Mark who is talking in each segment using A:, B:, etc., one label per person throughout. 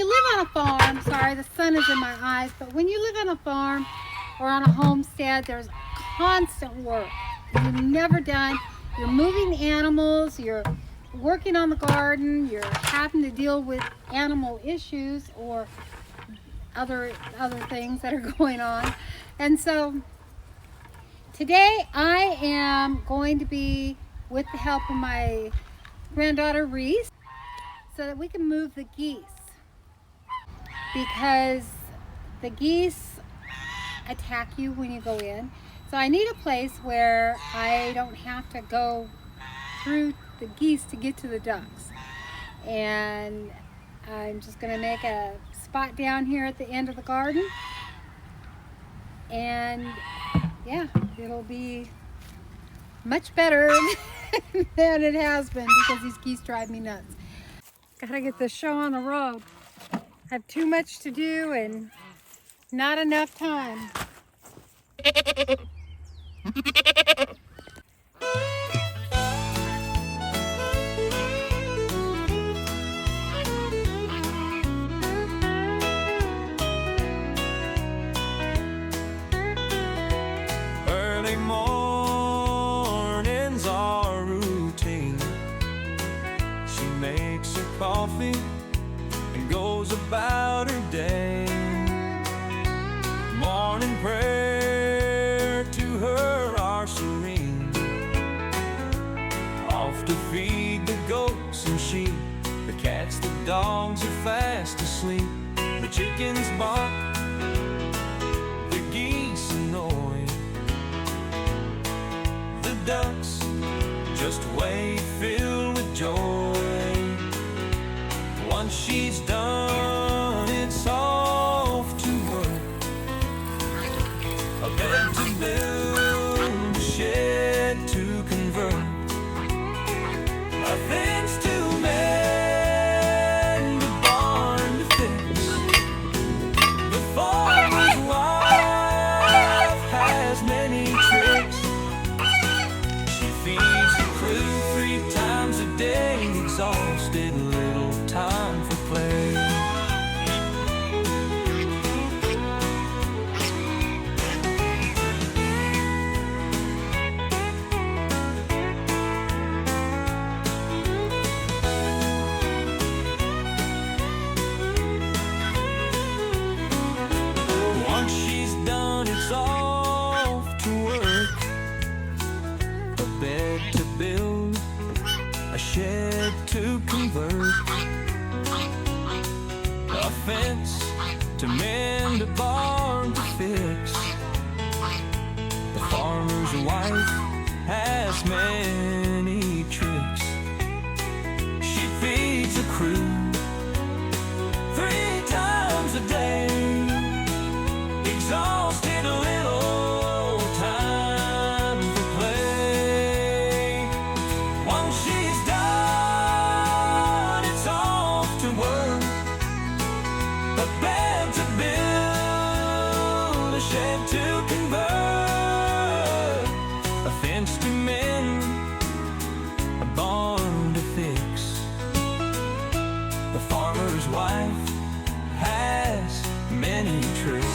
A: live on a farm, sorry, the sun is in my eyes, but when you live on a farm or on a homestead, there's constant work. You're never done. You're moving animals, you're working on the garden, you're having to deal with animal issues or other things that are going on. And so today I am going to be, with the help of my granddaughter Reese, so that we can move the geese, because the geese attack you when you go in. So I need a place where I don't have to go through the geese to get to the ducks. And I'm just going to make a spot down here at the end of the garden. And yeah, it'll be much better than it has been, because these geese drive me nuts. Gotta get this show on the road. I have too much to do and not enough time.
B: Early mornings are routine. She makes her coffee and goes about her day. Morning prayer to her are serene. Off to feed the goats and sheep. The cats, the dogs are fast asleep. The chickens bark, the geese annoy. The ducks just wait, filled with joy. Once she's done, it's off to work. A bed to build, a shed to convert, a fence to mend, a barn to fix. The farmer's wife has many tricks. She feeds the crew 3 times a day, exhausted, little time for play. Once she's done, it's off to work. A bed to build, a shed to convert, a fence to mend, a barn to fix. The farmer's wife has many tricks. She feeds the crew 3 times a day, exhausted, a little time for play. Once she's done, it's off to work. A bed to build, a shed to convert, a fence to mend, a barn to fix. The farmer's wife has many tricks.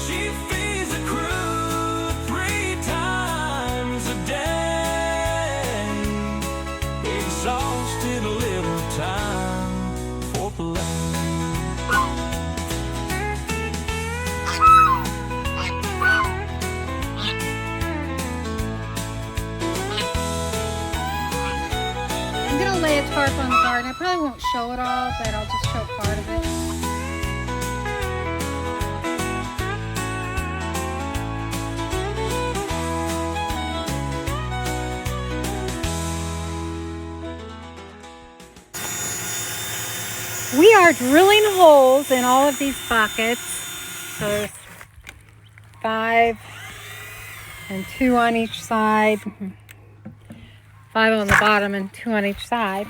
B: She feeds the crew 3 times a day, exhausted, a little time for play.
A: I'm gonna lay a tarp on the garden. I probably won't show it all, but I'll just show part of it. We are drilling holes in all of these buckets. So there's 5 and 2 on each side. 5 on the bottom and 2 on each side.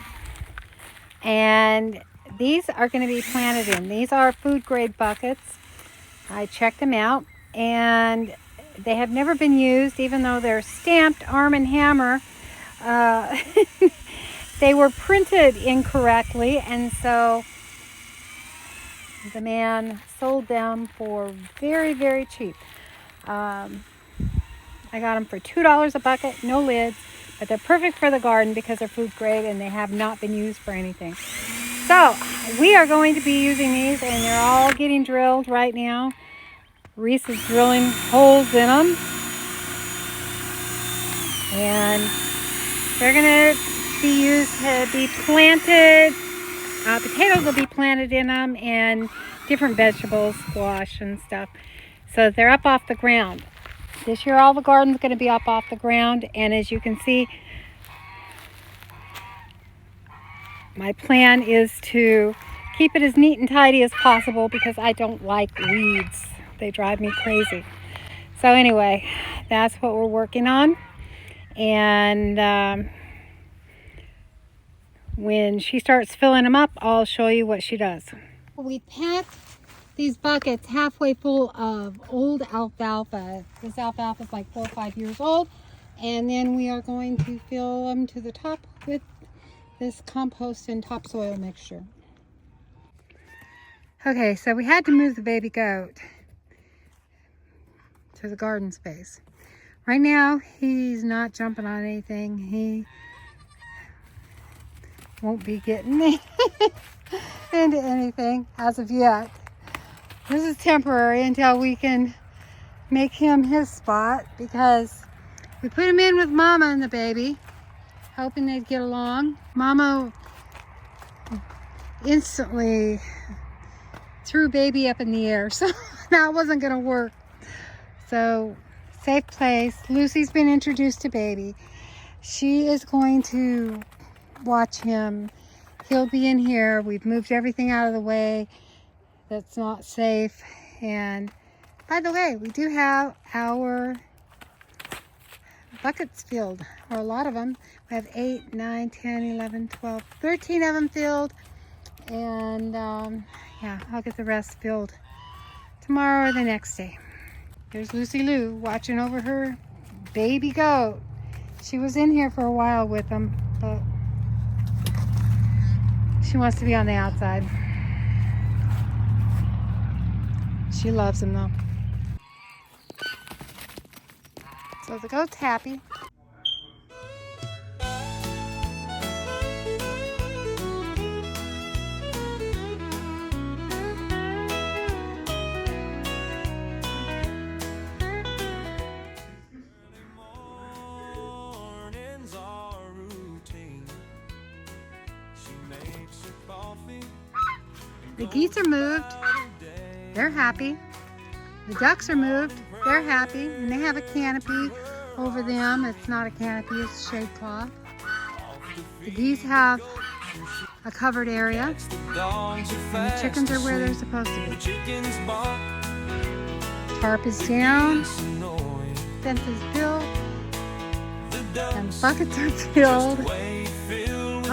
A: And these are going to be planted in. These are food grade buckets. I checked them out and they have never been used, even though they're stamped Arm & Hammer. They were printed incorrectly, and so The man sold them for very, very cheap. I got them for $2 a bucket, no lids, but they're perfect for the garden because they're food grade and they have not been used for anything. So we are going to be using these, and they're all getting drilled right now. Reese is drilling holes in them, and they're going to be used to be planted. Potatoes will be planted in them, and different vegetables, squash and stuff. So they're up off the ground. This year all the garden's going to be up off the ground, and as you can see, my plan is to keep it as neat and tidy as possible because I don't like weeds. They drive me crazy. So anyway, that's what we're working on. And when she starts filling them up, I'll show you what she does. We packed these buckets halfway full of old alfalfa. This alfalfa is like 4 or 5 years old. And then we are going to fill them to the top with this compost and topsoil mixture. Okay, so we had to move the baby goat to the garden space. Right now, he's not jumping on anything. He won't be getting into anything as of yet. This is temporary until we can make him his spot, because we put him in with Mama and the baby, hoping they'd get along. Mama instantly threw baby up in the air, so that wasn't going to work. So, safe place. Lucy's been introduced to baby. She is going to watch him. He'll be in here. We've moved everything out of the way that's not safe. And by the way, we do have our buckets filled, or a lot of them. We have 8, 9, 10, 11, 12, 13 of them filled. And yeah, I'll get the rest filled tomorrow or the next day. There's Lucy Lou watching over her baby goat. She was in here for a while with them, but she wants to be on the outside. She loves him though. So the goat's happy. The geese are moved. They're happy. The ducks are moved. They're happy. And they have a canopy over them. It's not a canopy, it's shade cloth. The geese have a covered area. And the chickens are where they're supposed to be. Tarp is down. Fence is built. And buckets are filled.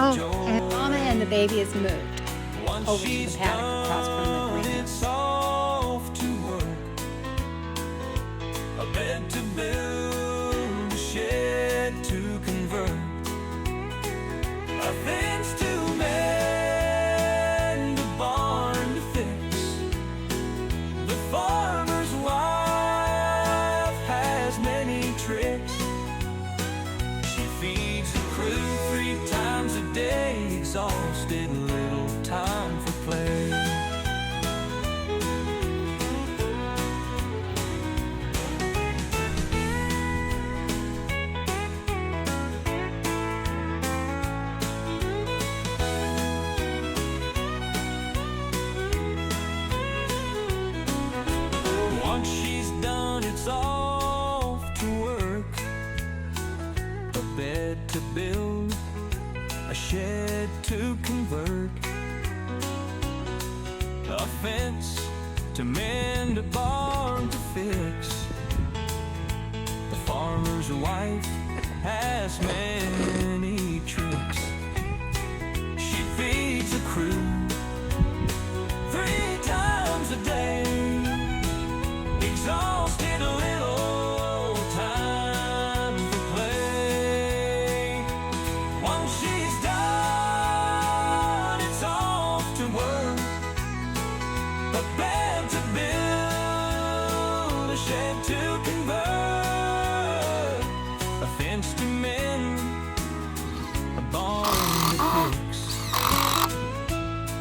A: Oh, and Mama and the baby is moved over to the paddock across from the greenhouse.
B: Off to work, a bed to build, a shed to convert, a fence to mend, a barn to fix. The farmer's wife has many tricks. She feeds the crew 3 times a day, exhausted, little time for play. Once she's done, it's off to work, a bed to build, a shed to convert, a fence to mend, a barn to fix. The farmer's wife has many tricks. She feeds the crew 3 times a day, exhausted, a little time for play. Once she's done, it's off to work, a bed to build, a shed to convert, a fence to mend, a barn to fix.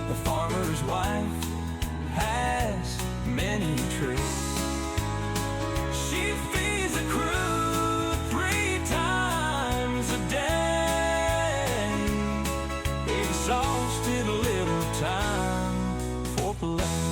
B: The farmer's wife has many tricks. She feeds the crew 3 times a day, exhausted, a little time for play.